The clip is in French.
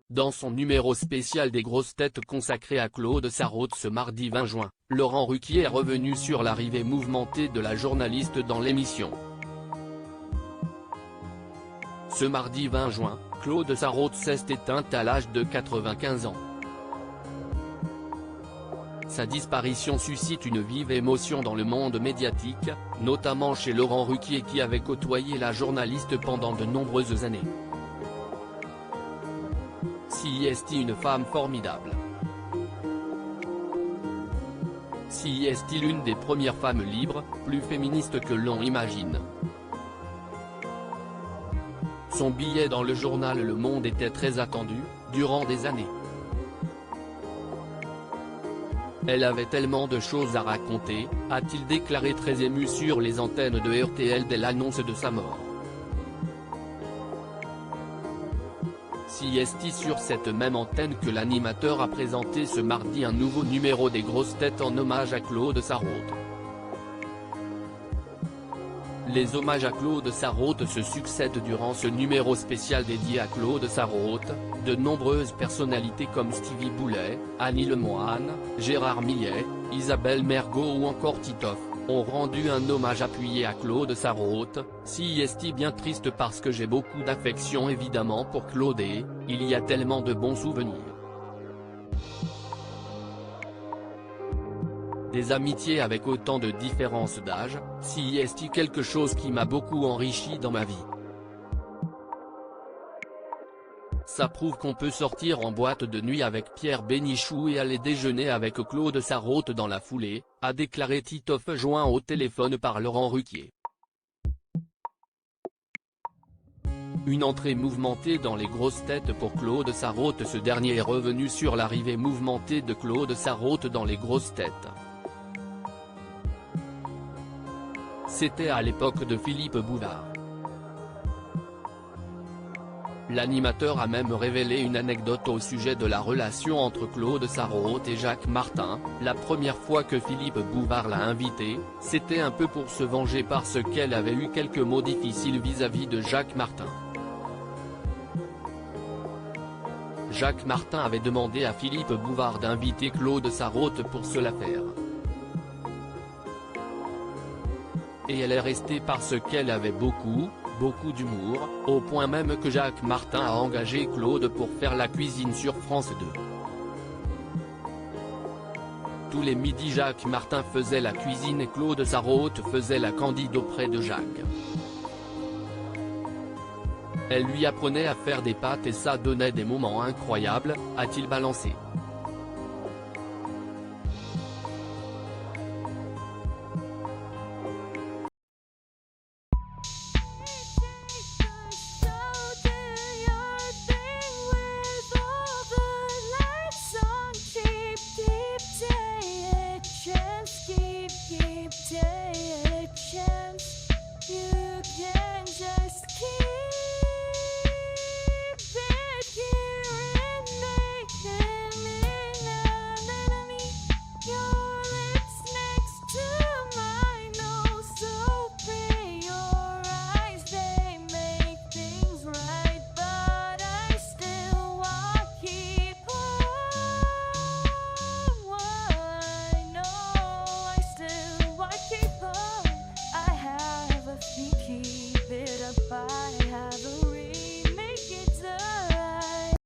Dans son numéro spécial des grosses têtes consacré à Claude Sarraute ce mardi 20 juin, Laurent Ruquier est revenu sur l'arrivée mouvementée de la journaliste dans l'émission. Ce mardi 20 juin, Claude Sarraute s'est éteinte à l'âge de 95 ans. Sa disparition suscite une vive émotion dans le monde médiatique, notamment chez Laurent Ruquier qui avait côtoyé la journaliste pendant de nombreuses années. Si est une femme formidable. Si est l'une des premières femmes libres, plus féministes que l'on imagine. Son billet dans le journal Le Monde était très attendu, durant des années. Elle avait tellement de choses à raconter, a-t-il déclaré très ému sur les antennes de RTL dès l'annonce de sa mort. Si est sur cette même antenne que l'animateur a présenté ce mardi un nouveau numéro des grosses têtes en hommage à Claude Sarraute. Les hommages à Claude Sarraute se succèdent durant ce numéro spécial dédié à Claude Sarraute. De nombreuses personnalités comme Stevie Boulet, Annie Lemoine, Gérard Millet, Isabelle Mergo ou encore Titoff, ont rendu un hommage appuyé à Claude Sarraute. Si est bien triste parce que j'ai beaucoup d'affection évidemment pour Claude et il y a tellement de bons souvenirs. Des amitiés avec autant de différences d'âge, si est quelque chose qui m'a beaucoup enrichi dans ma vie. Ça prouve qu'on peut sortir en boîte de nuit avec Pierre Bénichou et aller déjeuner avec Claude Sarraute dans la foulée, a déclaré Titoff joint au téléphone par Laurent Ruquier. Une entrée mouvementée dans les grosses têtes pour Claude Sarraute. Ce dernier est revenu sur l'arrivée mouvementée de Claude Sarraute dans les grosses têtes. C'était à l'époque de Philippe Bouvard. L'animateur a même révélé une anecdote au sujet de la relation entre Claude Sarraute et Jacques Martin. La première fois que Philippe Bouvard l'a invité, c'était un peu pour se venger parce qu'elle avait eu quelques mots difficiles vis-à-vis de Jacques Martin. Jacques Martin avait demandé à Philippe Bouvard d'inviter Claude Sarraute pour se la faire. Et elle est restée parce qu'elle avait beaucoup d'humour, au point même que Jacques Martin a engagé Claude pour faire la cuisine sur France 2. Tous les midis Jacques Martin faisait la cuisine et Claude Sarraute faisait la candide auprès de Jacques. Elle lui apprenait à faire des pâtes et ça donnait des moments incroyables, a-t-il balancé. Keep